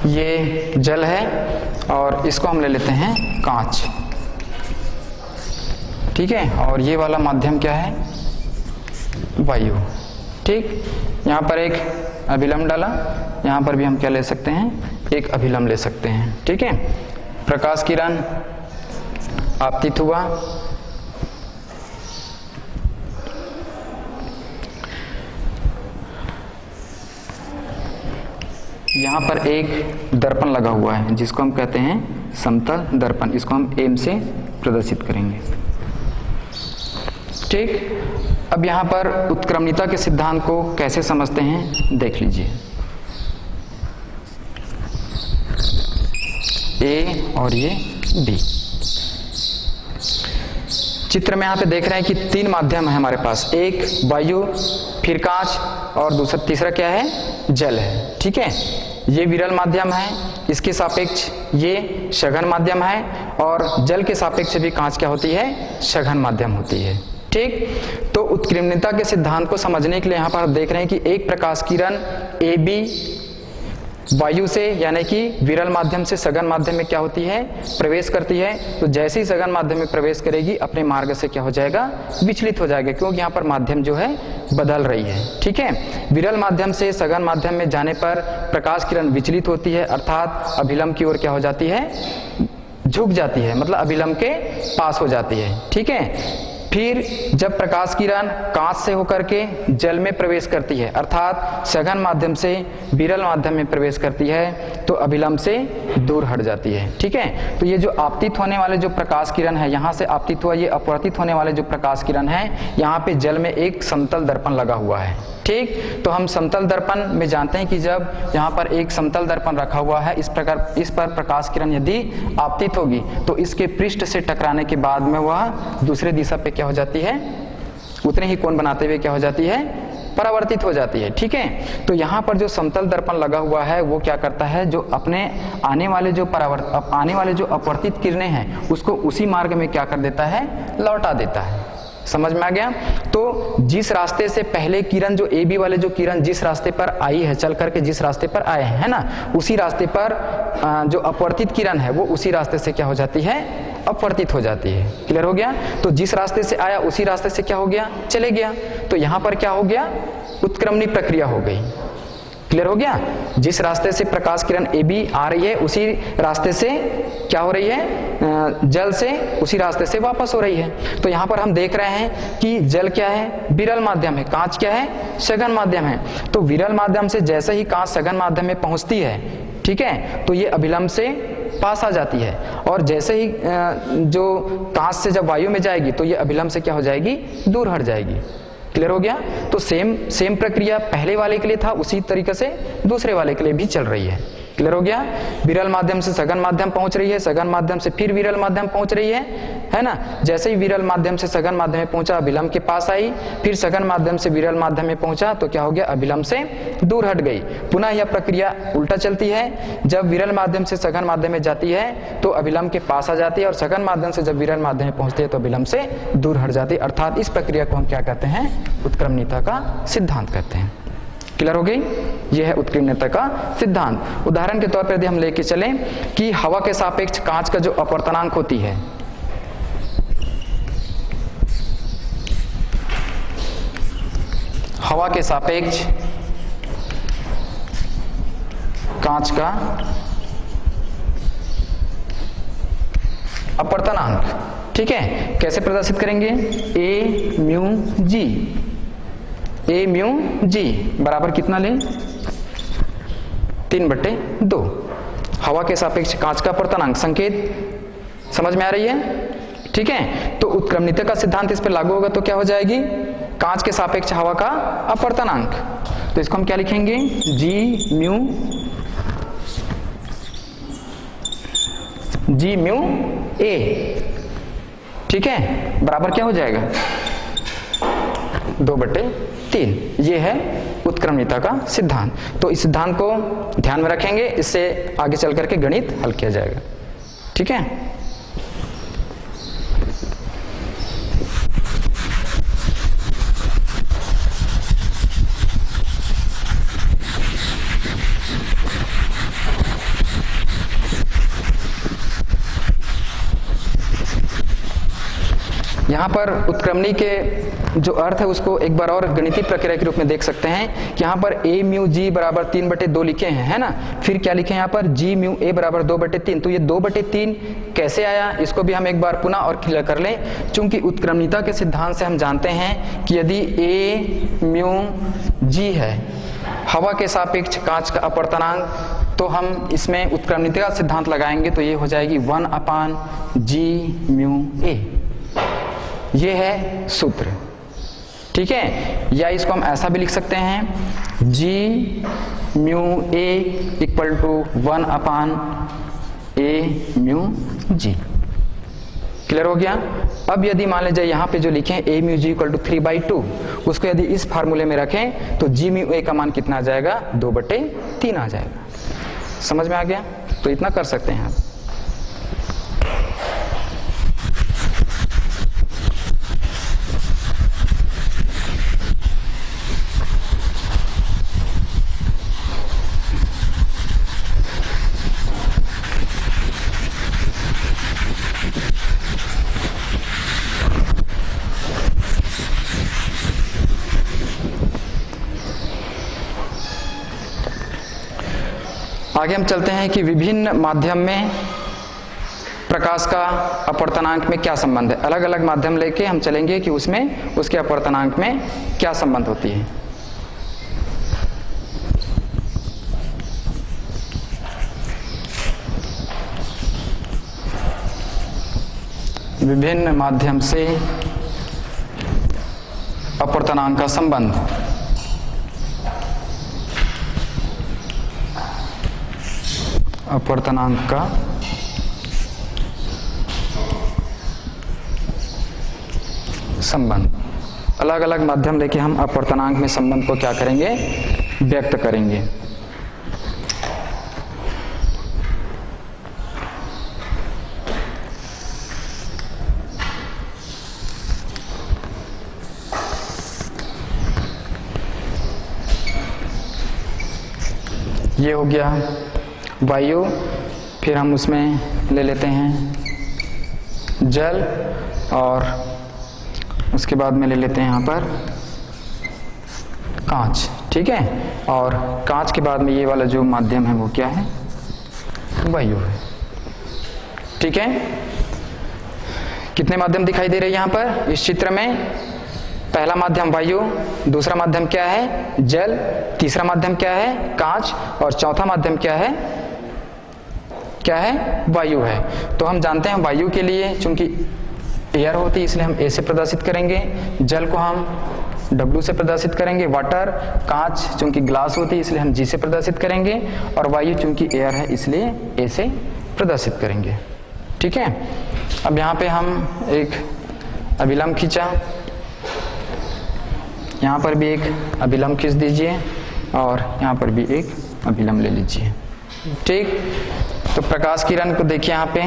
ये जल है और इसको हम ले लेते हैं कांच। ठीक है, और ये वाला माध्यम क्या है, वायु। ठीक, यहाँ पर एक अभिलंब डाला, यहाँ पर भी हम क्या ले सकते हैं, एक अभिलंब ले सकते हैं। ठीक है, प्रकाश किरण आपतित हुआ, यहाँ पर एक दर्पण लगा हुआ है जिसको हम कहते हैं समतल दर्पण। इसको हम एम से प्रदर्शित करेंगे। ठीक, अब यहाँ पर उत्क्रमणीयता के सिद्धांत को कैसे समझते हैं देख लीजिए। ए और ये बी। चित्र में यहाँ पे देख रहे हैं कि 3 माध्यम है हमारे पास, एक वायु, फिर कांच, और दूसरा तीसरा क्या है, जल है। ठीक है, ये विरल माध्यम है, इसके सापेक्ष ये सघन माध्यम है, और जल के सापेक्ष भी कांच क्या होती है, सघन माध्यम होती है। ठीक, तो उत्क्रमणीयता के सिद्धांत को समझने के लिए यहाँ पर आप देख रहे हैं कि एक प्रकाश किरण ए बी वायु से यानी कि विरल माध्यम से सघन माध्यम में क्या होती है, प्रवेश करती है। तो जैसे ही सघन माध्यम में प्रवेश करेगी अपने मार्ग से क्या हो जाएगा, विचलित हो जाएगा, क्योंकि यहाँ पर माध्यम जो है बदल रही है। ठीक है, विरल माध्यम से सघन माध्यम में जाने पर प्रकाश किरण विचलित होती है, अर्थात अभिलंब की ओर क्या हो जाती है, झुक जाती है, मतलब अभिलंब के पास हो जाती है। ठीक है, फिर जब प्रकाश किरण कांच से होकर के जल में प्रवेश करती है, अर्थात सघन माध्यम से विरल माध्यम में प्रवेश करती है, तो अभिलंब से दूर हट जाती है। ठीक है, तो ये जो आपतित होने वाले जो प्रकाश किरण है, यहाँ से आपतित हुआ, ये अपवर्तित होने वाले जो प्रकाश किरण है, यहाँ पे जल में एक समतल दर्पण लगा हुआ है। ठीक, तो हम समतल दर्पण में जानते हैं कि जब यहाँ पर एक समतल दर्पण रखा हुआ है, इस पर प्रकाश किरण यदि आपतित होगी तो इसके पृष्ठ से टकराने के बाद में वह दूसरे दिशा पे क्या हो जाती है, उतने ही कोण बनाते हुए क्या हो जाती है, परावर्तित हो जाती है। ठीक है, तो यहाँ पर जो समतल दर्पण लगा हुआ है वो क्या करता है, जो अपने आने वाले जो अपवर्तित किरणें हैं उसको उसी मार्ग में क्या कर देता है, लौटा देता है। समझ में आ गया? तो जिस रास्ते से पहले किरण जो ए बी वाले जो किरण जिस रास्ते पर आई है, चल करके जिस रास्ते पर आए हैं, है ना, उसी रास्ते पर जो अपवर्तित किरण है वो उसी रास्ते से क्या हो जाती है, अपवर्तित हो जाती है। क्लियर हो गया? तो जिस रास्ते से आया उसी रास्ते से क्या हो गया, चले गया। तो यहाँ पर क्या हो गया, उत्क्रमणी प्रक्रिया हो गई। क्लियर हो गया? जिस रास्ते से प्रकाश किरण ए बी आ रही है उसी रास्ते से क्या हो रही है, जल से उसी रास्ते से वापस हो रही है। तो यहाँ पर हम देख रहे हैं कि जल क्या है, विरल माध्यम है, कांच क्या है, सघन माध्यम है। तो विरल माध्यम से जैसे ही कांच सघन माध्यम में पहुंचती है, ठीक है, तो ये अभिलंब से पास आ जाती है, और जैसे ही जो कांच से जब वायु में जाएगी तो ये अभिलंब से क्या हो जाएगी, दूर हट जाएगी। क्लियर हो गया? तो सेम प्रक्रिया पहले वाले के लिए था, उसी तरीके से दूसरे वाले के लिए भी चल रही है। क्लियर हो गया? विरल माध्यम से सघन माध्यम पहुंच रही है, सघन माध्यम से फिर विरल माध्यम पहुंच रही है ना। जैसे ही विरल माध्यम से सघन माध्यम में पहुंचा, अभिलंब के पास आई, फिर सघन माध्यम से विरल माध्यम में पहुंचा तो क्या हो गया, अभिलंब से दूर हट गई। पुनः यह प्रक्रिया उल्टा चलती है, जब विरल माध्यम से सघन माध्यम में जाती है तो अभिलंब के पास आ जाती है, और सघन माध्यम से जब विरल माध्यम में पहुंचती है तो अभिलंब से दूर हट जाती है। अर्थात इस प्रक्रिया को हम क्या कहते हैं, उत्क्रमणीयता का सिद्धांत कहते हैं। क्लियर हो गई? यह है उत्कीर्णता का सिद्धांत। उदाहरण के तौर पर यदि हम लेके चलें कि हवा के सापेक्ष कांच का जो अपवर्तनांक होती है, हवा के सापेक्ष कांच का अपवर्तनांक, ठीक है, कैसे प्रदर्शित करेंगे, ए म्यू जी, ए म्यू जी बराबर कितना लें, 3/2। हवा के सापेक्ष कांच का अपवर्तनांक, संकेत समझ में आ रही है? ठीक है, तो उत्क्रमणीयता का सिद्धांत इस पर लागू होगा तो क्या हो जाएगी, कांच के सापेक्ष हवा का अपवर्तनांक। तो इसको हम क्या लिखेंगे, जी म्यू ए, ठीक है, बराबर क्या हो जाएगा, 2/3। ये है उत्क्रमणीयता का सिद्धांत। तो इस सिद्धांत को ध्यान में रखेंगे, इससे आगे चल करके गणित हल किया जाएगा। ठीक है, यहाँ पर उत्क्रमणी के जो अर्थ है उसको एक बार और गणितीय प्रक्रिया के रूप में देख सकते हैं कि यहाँ पर ए म्यू जी बराबर 3/2 लिखे हैं, है ना। फिर क्या लिखे हैं यहाँ पर, जी म्यू ए बराबर 2/3। तो ये 2/3 कैसे आया, इसको भी हम एक बार पुनः और क्लियर कर लें। चूंकि उत्क्रमणीयता के सिद्धांत से हम जानते हैं कि यदि ए म्यू जी है, हवा के सापेक्ष कांच का अपवर्तनांक, तो हम इसमें उत्क्रमणीयता का सिद्धांत लगाएंगे तो ये हो जाएगी 1/g म्यू ए। ये है सूत्र, ठीक है। या इसको हम ऐसा भी लिख सकते हैं, g mu a equal to 1/a mu g. Clear हो गया। अब यदि मान लीजिए यहाँ पे जो लिखे ए म्यू जी इक्वल टू 3/2, उसको यदि इस फार्मूले में रखें तो जी म्यू ए का मान कितना आ जाएगा, 2/3 आ जाएगा। समझ में आ गया? तो इतना कर सकते हैं आप। आगे हम चलते हैं कि विभिन्न माध्यम में प्रकाश का अपवर्तनांक में क्या संबंध है। अलग अलग माध्यम लेके हम चलेंगे कि उसमें उसके अपवर्तनांक में क्या संबंध होती है। विभिन्न माध्यम से अपवर्तनांक का संबंध। अपवर्तनांक का संबंध, अलग अलग माध्यम लेके हम अपवर्तनांक में संबंध को क्या करेंगे, व्यक्त करेंगे। ये हो गया वायु, फिर हम उसमें ले लेते हैं जल, और उसके बाद में ले लेते हैं यहाँ पर कांच। ठीक है, और कांच के बाद में ये वाला जो माध्यम है वो क्या है, वायु है। ठीक है, कितने माध्यम दिखाई दे रहे हैं यहाँ पर इस चित्र में। पहला माध्यम वायु, दूसरा माध्यम क्या है, जल, तीसरा माध्यम क्या है, कांच, और चौथा माध्यम क्या है, वायु है। तो हम जानते हैं वायु के लिए चूंकि एयर होती है इसलिए हम ए से प्रदर्शित करेंगे, जल को हम W से प्रदर्शित करेंगे, वाटर, कांच चूंकि ग्लास होती है इसलिए हम G से प्रदर्शित करेंगे, और वायु चूंकि एयर है इसलिए ए से प्रदर्शित करेंगे। ठीक है, अब यहाँ पे हम एक अभिलंब खींचा, यहाँ पर भी एक अभिलंब खींच दीजिए, और यहाँ पर भी एक अभिलंब ले लीजिए। ठीक, तो प्रकाश किरण को देखिए यहाँ पे,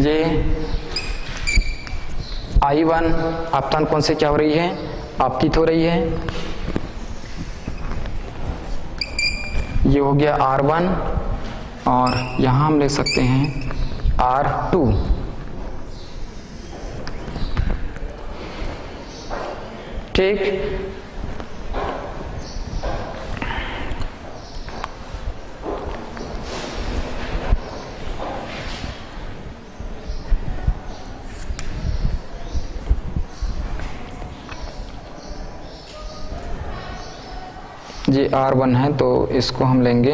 ये I1 आपतन कोण से क्या हो रही है, आपतित हो रही है। ये हो गया R1, और यहां हम ले सकते हैं R2। ठीक, ये R1 है तो इसको हम लेंगे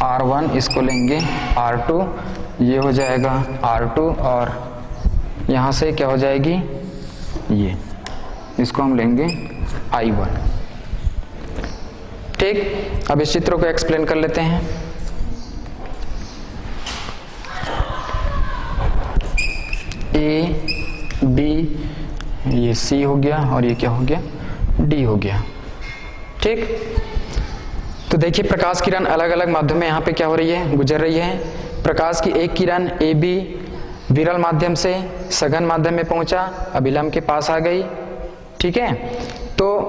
R1, इसको लेंगे R2, ये हो जाएगा R2, और यहाँ से क्या हो जाएगी, ये इसको हम लेंगे I1। ठीक, अब इस चित्र को एक्सप्लेन कर लेते हैं। A, B, ये C हो गया, और ये क्या हो गया, D हो गया। ठीक, तो देखिए प्रकाश किरण अलग अलग माध्यम में यहाँ पे क्या हो रही है, गुजर रही है। प्रकाश की एक किरण AB विरल माध्यम से सघन माध्यम में पहुंचा, अभिलंब के पास आ गई। ठीक है, तो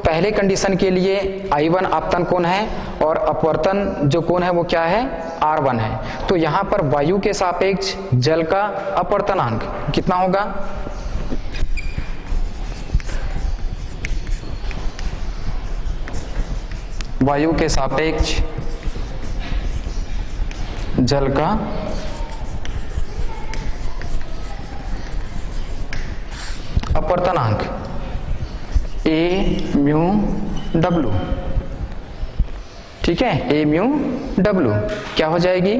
पहले कंडीशन के लिए I1 आपतन कोण है, और अपवर्तन जो कोण है वो क्या है, R1 है। तो यहाँ पर वायु के सापेक्ष जल का अपवर्तनांक कितना होगा, वायु के सापेक्ष जल का अपवर्तनांक A म्यू W। ठीक है, A म्यू W क्या हो जाएगी,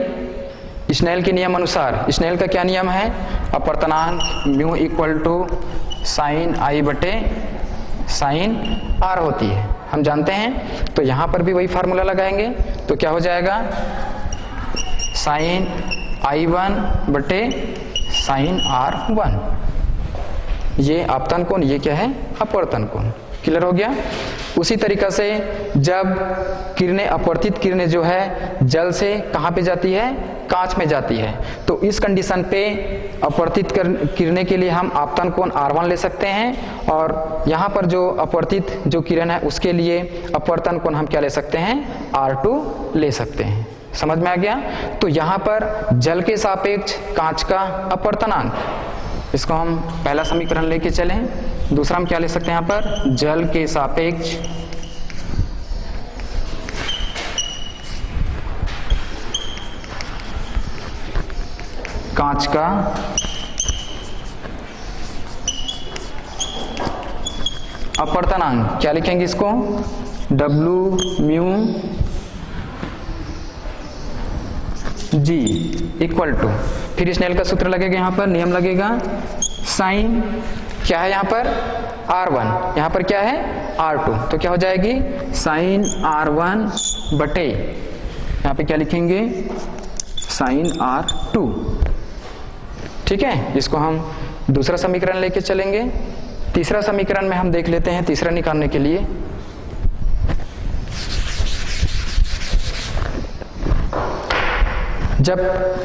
स्नेल के नियम अनुसार। स्नेल का क्या नियम है, अपवर्तनांक mu equal to sine I बटे साइन R होती है, हम जानते हैं। तो यहां पर भी वही फार्मूला लगाएंगे, तो क्या हो जाएगा, साइन I1 बटे साइन R1। ये आपतन कोण, ये क्या है, अपवर्तन कोण। क्लियर हो गया। उसी तरीका से जब किरणें, अपवर्तित किरणें जो है जल से कहाँ पे जाती है, कांच में जाती है, तो इस कंडीशन पे अपवर्तित किरणें के लिए हम आपतन कोण R1 ले सकते हैं, और यहाँ पर जो अपवर्तित जो किरण है उसके लिए अपवर्तन कोण हम क्या ले सकते हैं, R2 ले सकते हैं। समझ में आ गया। तो यहाँ पर जल के सापेक्ष कांच का अपवर्तनांक, इसको हम पहला समीकरण लेके चलें। दूसरा हम क्या ले सकते हैं, यहाँ पर जल के सापेक्ष कांच का अपवर्तनांक, क्या लिखेंगे इसको, W mu G equal to, फिर स्नेल का सूत्र लगेगा, यहाँ पर नियम लगेगा, साइन क्या है यहाँ पर R1, यहाँ पर क्या है R2, तो क्या हो जाएगी साइन R1 बटे, यहाँ पे क्या लिखेंगे साइन R2। ठीक है, इसको हम दूसरा समीकरण लेके चलेंगे। तीसरा समीकरण में हम देख लेते हैं, तीसरा निकालने के लिए जब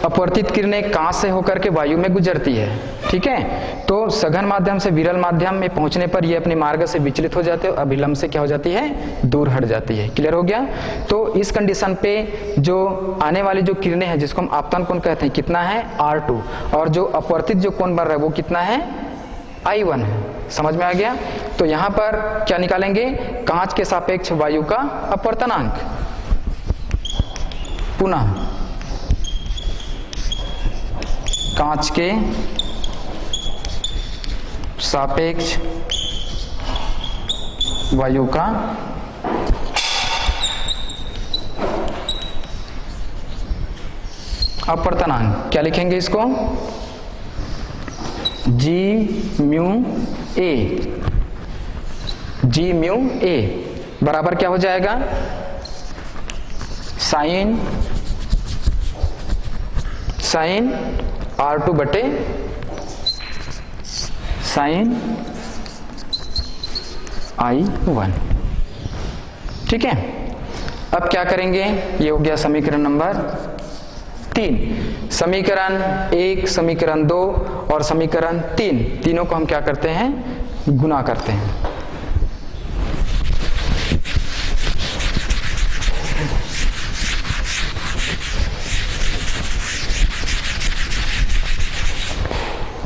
अपवर्तित किरणें कांच से होकर के वायु में गुजरती है, ठीक है, तो सघन माध्यम से विरल माध्यम में पहुंचने पर ये अपने मार्ग से विचलित हो जाते हैं, अभिलंब से क्या हो जाती है, दूर हट जाती है। क्लियर हो गया। तो इस कंडीशन पे जो आने वाली जो किरणें हैं जिसको हम आपतन कोण कहते हैं, कितना है R2, और जो अपवर्तित जो कोण बन रहा है वो कितना है I1 है। समझ में आ गया। तो यहाँ पर क्या निकालेंगे, कांच के सापेक्ष वायु का अपवर्तनांक, पुनः कांच के सापेक्ष वायु का अपवर्तनांक, क्या लिखेंगे इसको, G mu A, G mu A बराबर क्या हो जाएगा, साइन R2 बटे साइन I1। ठीक है, अब क्या करेंगे, ये हो गया समीकरण नंबर 3। समीकरण 1, समीकरण 2 और समीकरण 3, तीनों को हम क्या करते हैं, गुना करते हैं।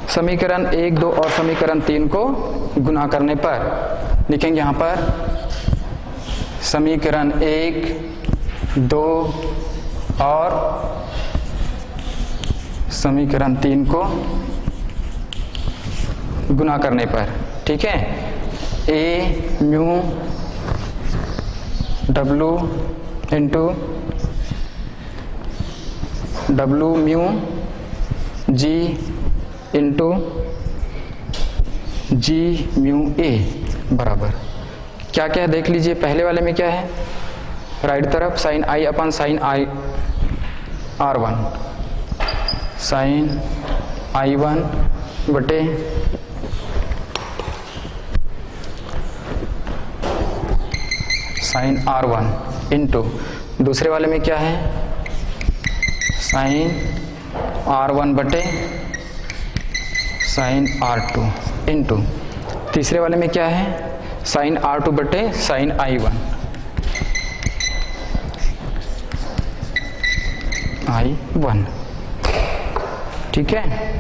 समीकरण 1, 2 और समीकरण 3 को गुना करने पर लिखेंगे यहाँ पर समीकरण 1, 2 और समीकरण 3 को गुना करने पर, ठीक है, A mu W into W mu G into G mu A बराबर क्या क्या है देख लीजिए। पहले वाले में क्या है, राइट तरफ sine I upon sine I R1, sine I1 बटे साइन R1 इंटू दूसरे वाले में क्या है, साइन R1 बटे साइन R2 इंटू तीसरे वाले में क्या है, साइन R2 बटे साइन I1, ठीक है।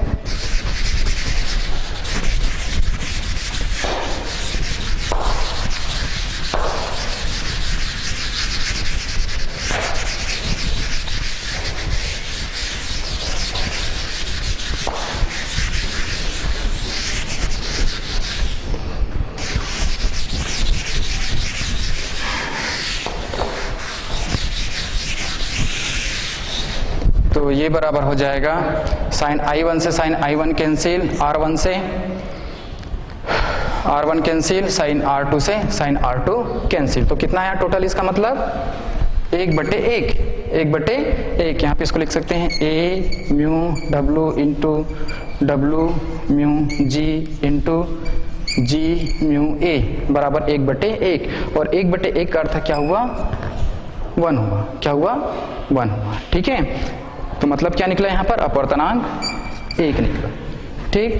तो ये बराबर हो जाएगा साइन I1 से साइन I1 कैंसिल, R1 से R1 कैंसिल, साइन R2 से साइन R2 कैंसिल। तो कितना है टोटल, इसका मतलब 1/1 यहाँ पे इसको लिख सकते हैं A mu W into W mu G into G mu A बराबर 1/1, और 1/1 का अर्थ क्या हुआ, 1 हुआ। क्या हुआ, 1 हुआ। ठीक है, तो मतलब क्या निकला यहाँ पर, अपवर्तनांक 1 निकला। ठीक,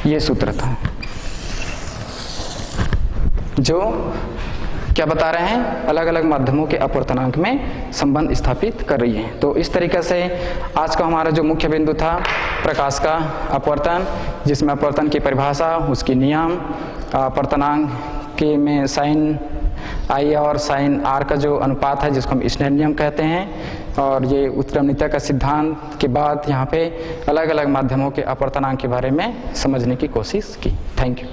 ये सूत्र था जो क्या बता रहे हैं, अलग अलग माध्यमों के अपवर्तनांक में संबंध स्थापित कर रही है। तो इस तरीके से आज का हमारा जो मुख्य बिंदु था प्रकाश का अपवर्तन, जिसमें अपवर्तन की परिभाषा, उसकी नियम, अपवर्तनांक कि में साइन आई और साइन आर का जो अनुपात है जिसको हम स्नेल नियम कहते हैं, और ये उत्क्रमणियता का सिद्धांत के बाद यहाँ पे अलग अलग माध्यमों के अपवर्तनांक के बारे में समझने की कोशिश की। Thank you.